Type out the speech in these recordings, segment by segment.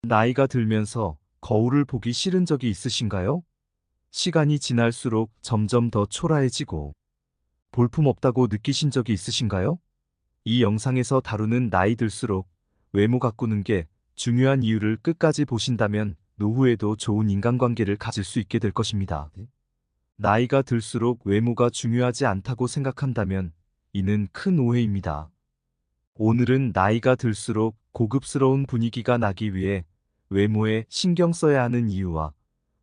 나이가 들면서 거울을 보기 싫은 적이 있으신가요? 시간이 지날수록 점점 더 초라해지고 볼품없다고 느끼신 적이 있으신가요? 이 영상에서 다루는 나이 들수록 외모 가꾸는 게 중요한 이유를 끝까지 보신다면 노후에도 좋은 인간관계를 가질 수 있게 될 것입니다. 나이가 들수록 외모가 중요하지 않다고 생각한다면 이는 큰 오해입니다. 오늘은 나이가 들수록 고급스러운 분위기가 나기 위해 외모에 신경 써야 하는 이유와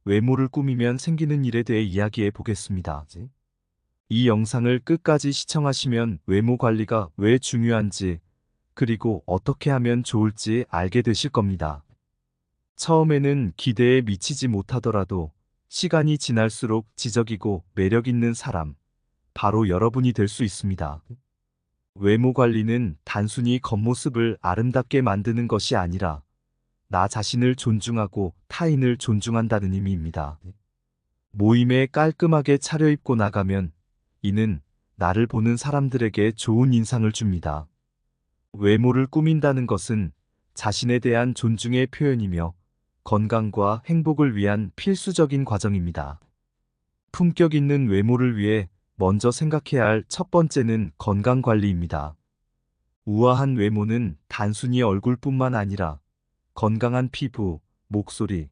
외모를 꾸미면 생기는 일에 대해 이야기해 보겠습니다. 이 영상을 끝까지 시청하시면 외모 관리가 왜 중요한지, 그리고 어떻게 하면 좋을지 알게 되실 겁니다. 처음에는 기대에 미치지 못하더라도 시간이 지날수록 지적이고 매력 있는 사람, 바로 여러분이 될 수 있습니다. 외모 관리는 단순히 겉모습을 아름답게 만드는 것이 아니라 나 자신을 존중하고 타인을 존중한다는 의미입니다. 모임에 깔끔하게 차려입고 나가면 이는 나를 보는 사람들에게 좋은 인상을 줍니다. 외모를 꾸민다는 것은 자신에 대한 존중의 표현이며 건강과 행복을 위한 필수적인 과정입니다. 품격 있는 외모를 위해 먼저 생각해야 할 첫 번째는 건강 관리입니다. 우아한 외모는 단순히 얼굴뿐만 아니라 건강한 피부, 목소리,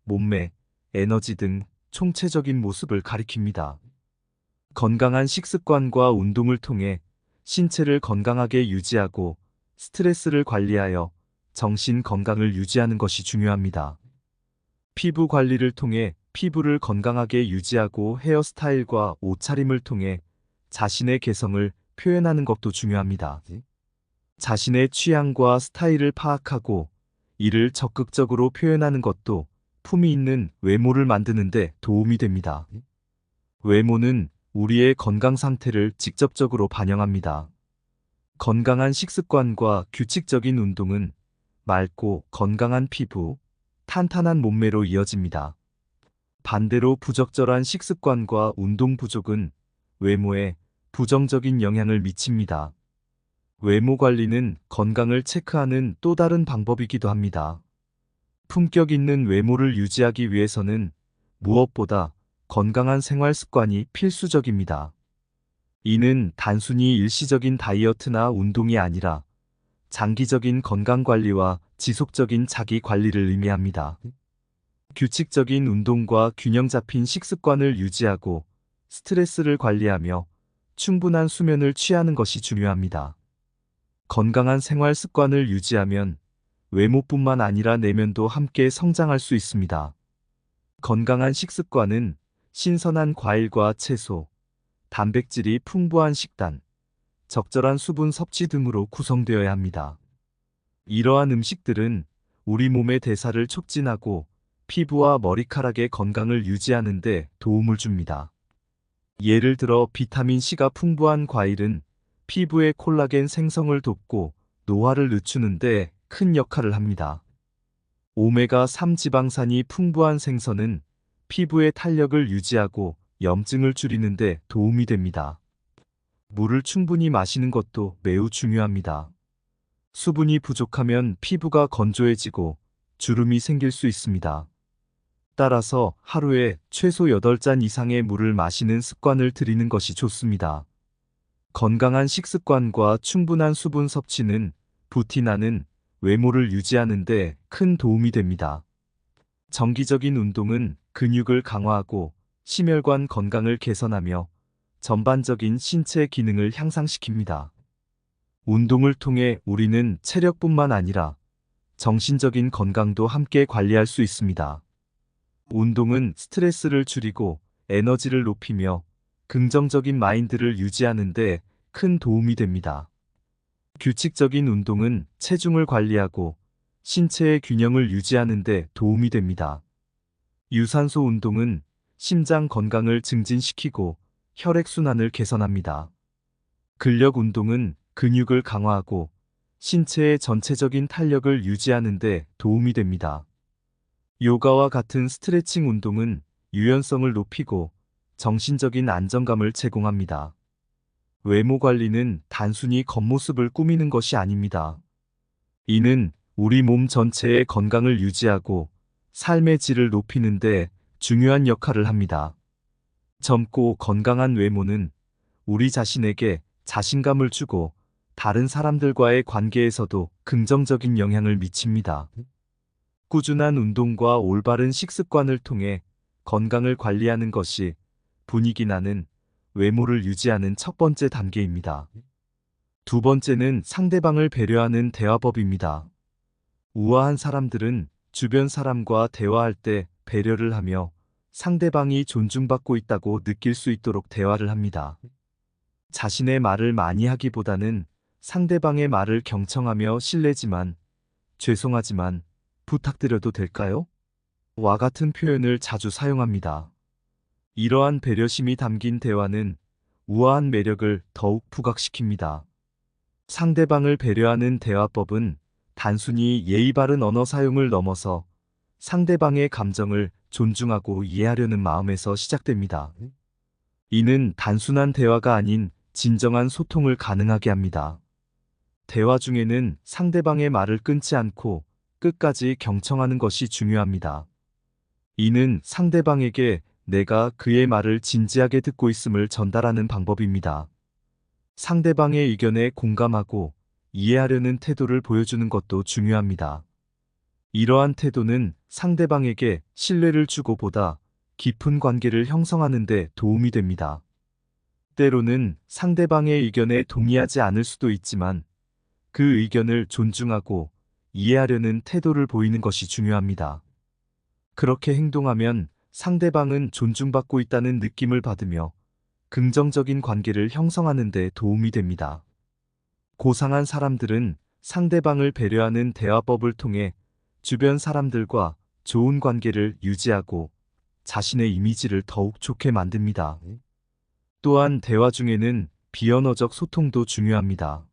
몸매, 에너지 등 총체적인 모습을 가리킵니다. 건강한 식습관과 운동을 통해 신체를 건강하게 유지하고 스트레스를 관리하여 정신 건강을 유지하는 것이 중요합니다. 피부 관리를 통해 피부를 건강하게 유지하고 헤어스타일과 옷차림을 통해 자신의 개성을 표현하는 것도 중요합니다. 자신의 취향과 스타일을 파악하고 이를 적극적으로 표현하는 것도 품위 있는 외모를 만드는 데 도움이 됩니다. 외모는 우리의 건강 상태를 직접적으로 반영합니다. 건강한 식습관과 규칙적인 운동은 맑고 건강한 피부, 탄탄한 몸매로 이어집니다. 반대로 부적절한 식습관과 운동 부족은 외모에 부정적인 영향을 미칩니다. 외모 관리는 건강을 체크하는 또 다른 방법이기도 합니다. 품격 있는 외모를 유지하기 위해서는 무엇보다 건강한 생활 습관이 필수적입니다. 이는 단순히 일시적인 다이어트나 운동이 아니라 장기적인 건강 관리와 지속적인 자기 관리를 의미합니다. 규칙적인 운동과 균형 잡힌 식습관을 유지하고 스트레스를 관리하며 충분한 수면을 취하는 것이 중요합니다. 건강한 생활 습관을 유지하면 외모뿐만 아니라 내면도 함께 성장할 수 있습니다. 건강한 식습관은 신선한 과일과 채소, 단백질이 풍부한 식단, 적절한 수분 섭취 등으로 구성되어야 합니다. 이러한 음식들은 우리 몸의 대사를 촉진하고 피부와 머리카락의 건강을 유지하는 데 도움을 줍니다. 예를 들어 비타민C가 풍부한 과일은 피부의 콜라겐 생성을 돕고 노화를 늦추는 데 큰 역할을 합니다. 오메가3 지방산이 풍부한 생선은 피부의 탄력을 유지하고 염증을 줄이는 데 도움이 됩니다. 물을 충분히 마시는 것도 매우 중요합니다. 수분이 부족하면 피부가 건조해지고 주름이 생길 수 있습니다. 따라서 하루에 최소 8잔 이상의 물을 마시는 습관을 들이는 것이 좋습니다. 건강한 식습관과 충분한 수분 섭취는 부티나는 외모를 유지하는 데 큰 도움이 됩니다. 정기적인 운동은 근육을 강화하고 심혈관 건강을 개선하며 전반적인 신체 기능을 향상시킵니다. 운동을 통해 우리는 체력뿐만 아니라 정신적인 건강도 함께 관리할 수 있습니다. 운동은 스트레스를 줄이고 에너지를 높이며 긍정적인 마인드를 유지하는 데 큰 도움이 됩니다. 규칙적인 운동은 체중을 관리하고 신체의 균형을 유지하는 데 도움이 됩니다. 유산소 운동은 심장 건강을 증진시키고 혈액순환을 개선합니다. 근력 운동은 근육을 강화하고 신체의 전체적인 탄력을 유지하는 데 도움이 됩니다. 요가와 같은 스트레칭 운동은 유연성을 높이고 정신적인 안정감을 제공합니다. 외모 관리는 단순히 겉모습을 꾸미는 것이 아닙니다. 이는 우리 몸 전체의 건강을 유지하고 삶의 질을 높이는 데 중요한 역할을 합니다. 젊고 건강한 외모는 우리 자신에게 자신감을 주고 다른 사람들과의 관계에서도 긍정적인 영향을 미칩니다. 꾸준한 운동과 올바른 식습관을 통해 건강을 관리하는 것이 분위기 나는 외모를 유지하는 첫 번째 단계입니다. 두 번째는 상대방을 배려하는 대화법입니다. 우아한 사람들은 주변 사람과 대화할 때 배려를 하며 상대방이 존중받고 있다고 느낄 수 있도록 대화를 합니다. 자신의 말을 많이 하기보다는 상대방의 말을 경청하며 실례지만, 죄송하지만, 부탁드려도 될까요? 와 같은 표현을 자주 사용합니다. 이러한 배려심이 담긴 대화는 우아한 매력을 더욱 부각시킵니다. 상대방을 배려하는 대화법은 단순히 예의 바른 언어 사용을 넘어서 상대방의 감정을 존중하고 이해하려는 마음에서 시작됩니다. 이는 단순한 대화가 아닌 진정한 소통을 가능하게 합니다. 대화 중에는 상대방의 말을 끊지 않고 끝까지 경청하는 것이 중요합니다. 이는 상대방에게 내가 그의 말을 진지하게 듣고 있음을 전달하는 방법입니다. 상대방의 의견에 공감하고 이해하려는 태도를 보여주는 것도 중요합니다. 이러한 태도는 상대방에게 신뢰를 주고보다 깊은 관계를 형성하는 데 도움이 됩니다. 때로는 상대방의 의견에 동의하지 않을 수도 있지만 그 의견을 존중하고 이해하려는 태도를 보이는 것이 중요합니다. 그렇게 행동하면 상대방은 존중받고 있다는 느낌을 받으며 긍정적인 관계를 형성하는 데 도움이 됩니다. 고상한 사람들은 상대방을 배려하는 대화법을 통해 주변 사람들과 좋은 관계를 유지하고 자신의 이미지를 더욱 좋게 만듭니다. 또한 대화 중에는 비언어적 소통도 중요합니다.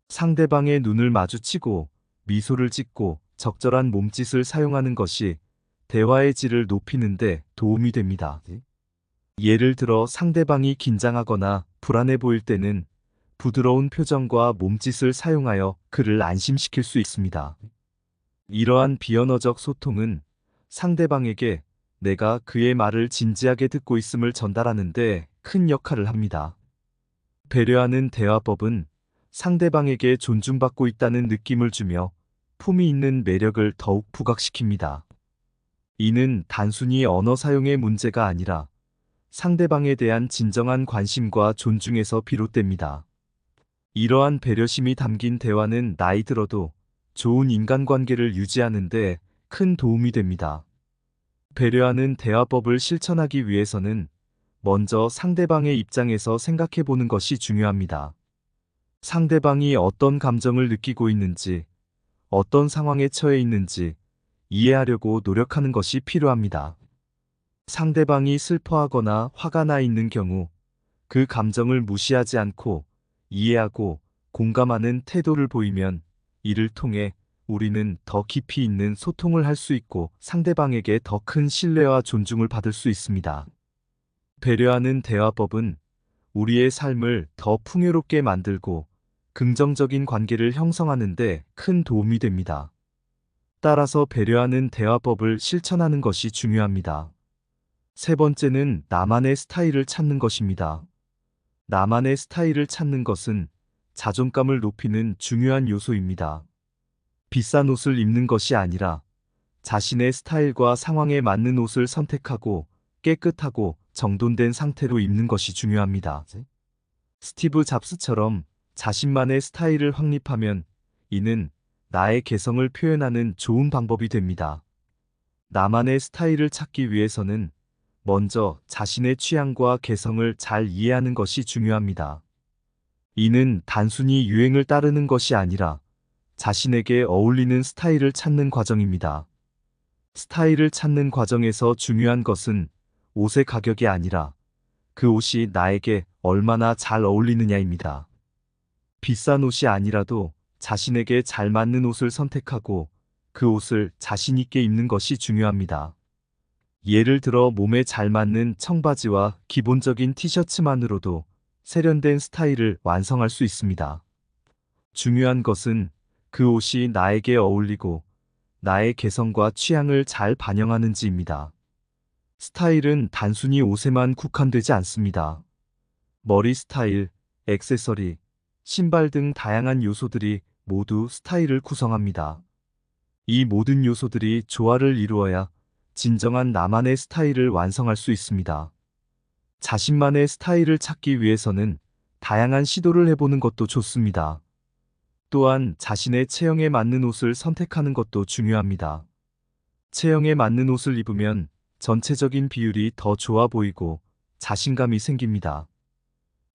상대방의 눈을 마주치고 미소를 짓고 적절한 몸짓을 사용하는 것이 대화의 질을 높이는 데 도움이 됩니다. 예를 들어 상대방이 긴장하거나 불안해 보일 때는 부드러운 표정과 몸짓을 사용하여 그를 안심시킬 수 있습니다. 이러한 비언어적 소통은 상대방에게 내가 그의 말을 진지하게 듣고 있음을 전달하는 데 큰 역할을 합니다. 배려하는 대화법은 상대방에게 존중받고 있다는 느낌을 주며 품위 있는 매력을 더욱 부각시킵니다. 이는 단순히 언어 사용의 문제가 아니라 상대방에 대한 진정한 관심과 존중에서 비롯됩니다. 이러한 배려심이 담긴 대화는 나이 들어도 좋은 인간관계를 유지하는 데 큰 도움이 됩니다. 배려하는 대화법을 실천하기 위해서는 먼저 상대방의 입장에서 생각해 보는 것이 중요합니다. 상대방이 어떤 감정을 느끼고 있는지, 어떤 상황에 처해 있는지 이해하려고 노력하는 것이 필요합니다. 상대방이 슬퍼하거나 화가 나 있는 경우 그 감정을 무시하지 않고 이해하고 공감하는 태도를 보이면 이를 통해 우리는 더 깊이 있는 소통을 할 수 있고 상대방에게 더 큰 신뢰와 존중을 받을 수 있습니다. 배려하는 대화법은 우리의 삶을 더 풍요롭게 만들고 긍정적인 관계를 형성하는 데 큰 도움이 됩니다. 따라서 배려하는 대화법을 실천하는 것이 중요합니다. 세 번째는 나만의 스타일을 찾는 것입니다. 나만의 스타일을 찾는 것은 자존감을 높이는 중요한 요소입니다. 비싼 옷을 입는 것이 아니라 자신의 스타일과 상황에 맞는 옷을 선택하고 깨끗하고 정돈된 상태로 입는 것이 중요합니다. 스티브 잡스처럼 자신만의 스타일을 확립하면 이는 나의 개성을 표현하는 좋은 방법이 됩니다. 나만의 스타일을 찾기 위해서는 먼저 자신의 취향과 개성을 잘 이해하는 것이 중요합니다. 이는 단순히 유행을 따르는 것이 아니라 자신에게 어울리는 스타일을 찾는 과정입니다. 스타일을 찾는 과정에서 중요한 것은 옷의 가격이 아니라 그 옷이 나에게 얼마나 잘 어울리느냐입니다. 비싼 옷이 아니라도 자신에게 잘 맞는 옷을 선택하고 그 옷을 자신 있게 입는 것이 중요합니다. 예를 들어 몸에 잘 맞는 청바지와 기본적인 티셔츠만으로도 세련된 스타일을 완성할 수 있습니다. 중요한 것은 그 옷이 나에게 어울리고 나의 개성과 취향을 잘 반영하는지입니다. 스타일은 단순히 옷에만 국한되지 않습니다. 머리 스타일, 액세서리, 신발 등 다양한 요소들이 모두 스타일을 구성합니다. 이 모든 요소들이 조화를 이루어야 진정한 나만의 스타일을 완성할 수 있습니다. 자신만의 스타일을 찾기 위해서는 다양한 시도를 해보는 것도 좋습니다. 또한 자신의 체형에 맞는 옷을 선택하는 것도 중요합니다. 체형에 맞는 옷을 입으면 전체적인 비율이 더 좋아 보이고 자신감이 생깁니다.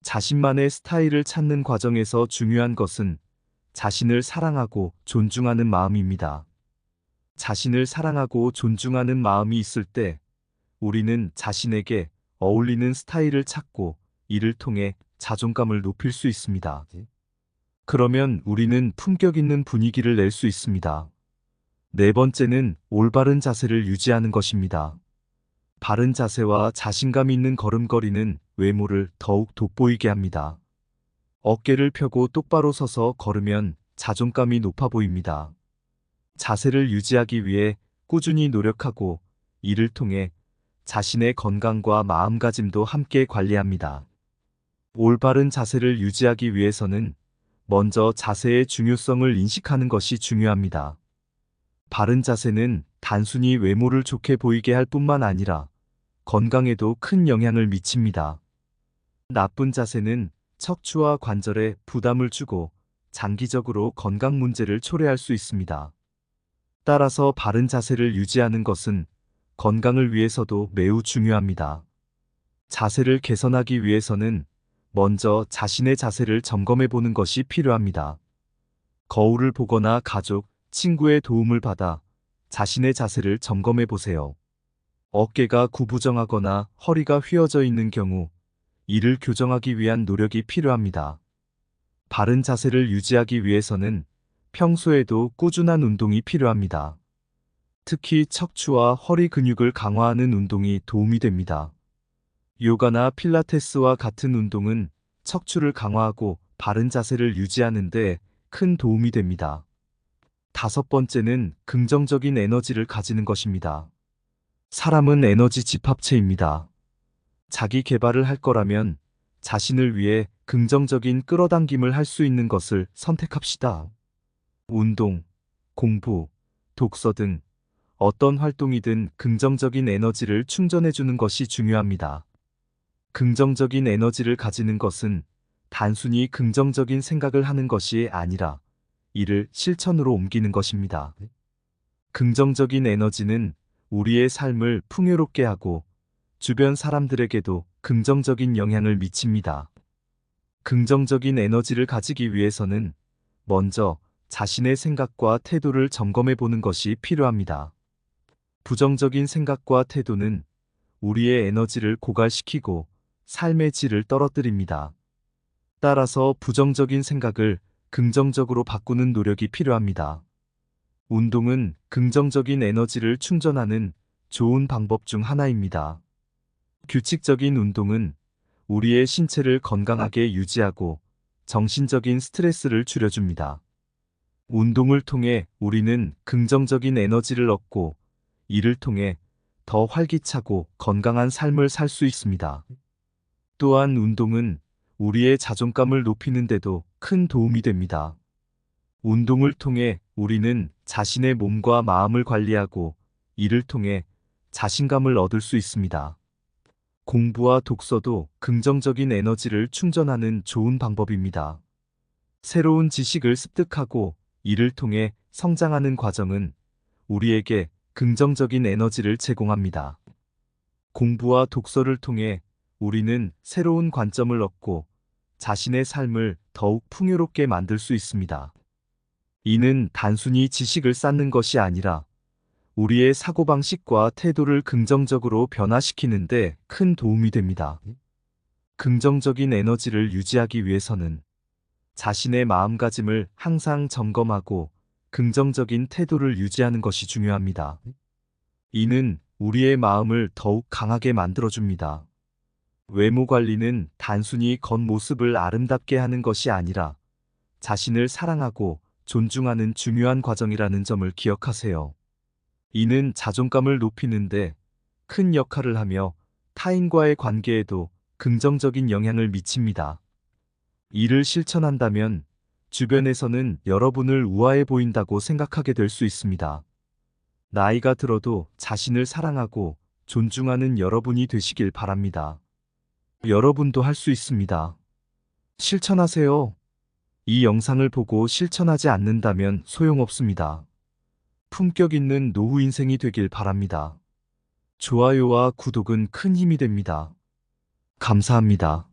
자신만의 스타일을 찾는 과정에서 중요한 것은 자신을 사랑하고 존중하는 마음입니다. 자신을 사랑하고 존중하는 마음이 있을 때 우리는 자신에게 어울리는 스타일을 찾고 이를 통해 자존감을 높일 수 있습니다. 그러면 우리는 품격 있는 분위기를 낼 수 있습니다. 네 번째는 올바른 자세를 유지하는 것입니다. 바른 자세와 자신감 있는 걸음걸이는 외모를 더욱 돋보이게 합니다. 어깨를 펴고 똑바로 서서 걸으면 자존감이 높아 보입니다. 자세를 유지하기 위해 꾸준히 노력하고 이를 통해 자신의 건강과 마음가짐도 함께 관리합니다. 올바른 자세를 유지하기 위해서는 먼저 자세의 중요성을 인식하는 것이 중요합니다. 바른 자세는 단순히 외모를 좋게 보이게 할 뿐만 아니라 건강에도 큰 영향을 미칩니다. 나쁜 자세는 척추와 관절에 부담을 주고 장기적으로 건강 문제를 초래할 수 있습니다. 따라서 바른 자세를 유지하는 것은 건강을 위해서도 매우 중요합니다. 자세를 개선하기 위해서는 먼저 자신의 자세를 점검해 보는 것이 필요합니다. 거울을 보거나 가족, 친구의 도움을 받아 자신의 자세를 점검해 보세요. 어깨가 구부정하거나 허리가 휘어져 있는 경우 이를 교정하기 위한 노력이 필요합니다. 바른 자세를 유지하기 위해서는 평소에도 꾸준한 운동이 필요합니다. 특히 척추와 허리 근육을 강화하는 운동이 도움이 됩니다. 요가나 필라테스와 같은 운동은 척추를 강화하고 바른 자세를 유지하는 데 큰 도움이 됩니다. 다섯 번째는 긍정적인 에너지를 가지는 것입니다. 사람은 에너지 집합체입니다. 자기 개발을 할 거라면 자신을 위해 긍정적인 끌어당김을 할 수 있는 것을 선택합시다. 운동, 공부, 독서 등 어떤 활동이든 긍정적인 에너지를 충전해주는 것이 중요합니다. 긍정적인 에너지를 가지는 것은 단순히 긍정적인 생각을 하는 것이 아니라 이를 실천으로 옮기는 것입니다. 긍정적인 에너지는 우리의 삶을 풍요롭게 하고 주변 사람들에게도 긍정적인 영향을 미칩니다. 긍정적인 에너지를 가지기 위해서는 먼저 자신의 생각과 태도를 점검해 보는 것이 필요합니다. 부정적인 생각과 태도는 우리의 에너지를 고갈시키고 삶의 질을 떨어뜨립니다. 따라서 부정적인 생각을 긍정적으로 바꾸는 노력이 필요합니다. 운동은 긍정적인 에너지를 충전하는 좋은 방법 중 하나입니다. 규칙적인 운동은 우리의 신체를 건강하게 유지하고 정신적인 스트레스를 줄여줍니다. 운동을 통해 우리는 긍정적인 에너지를 얻고 이를 통해 더 활기차고 건강한 삶을 살 수 있습니다. 또한 운동은 우리의 자존감을 높이는 데도 큰 도움이 됩니다. 운동을 통해 우리는 자신의 몸과 마음을 관리하고 이를 통해 자신감을 얻을 수 있습니다. 공부와 독서도 긍정적인 에너지를 충전하는 좋은 방법입니다. 새로운 지식을 습득하고 이를 통해 성장하는 과정은 우리에게 긍정적인 에너지를 제공합니다. 공부와 독서를 통해 우리는 새로운 관점을 얻고 자신의 삶을 더욱 풍요롭게 만들 수 있습니다. 이는 단순히 지식을 쌓는 것이 아니라 우리의 사고방식과 태도를 긍정적으로 변화시키는 데 큰 도움이 됩니다. 긍정적인 에너지를 유지하기 위해서는 자신의 마음가짐을 항상 점검하고 긍정적인 태도를 유지하는 것이 중요합니다. 이는 우리의 마음을 더욱 강하게 만들어줍니다. 외모 관리는 단순히 겉모습을 아름답게 하는 것이 아니라 자신을 사랑하고 존중하는 중요한 과정이라는 점을 기억하세요. 이는 자존감을 높이는데 큰 역할을 하며 타인과의 관계에도 긍정적인 영향을 미칩니다. 이를 실천한다면 주변에서는 여러분을 우아해 보인다고 생각하게 될 수 있습니다. 나이가 들어도 자신을 사랑하고 존중하는 여러분이 되시길 바랍니다. 여러분도 할 수 있습니다. 실천하세요. 이 영상을 보고 실천하지 않는다면 소용없습니다. 품격 있는 노후 인생이 되길 바랍니다. 좋아요와 구독은 큰 힘이 됩니다. 감사합니다.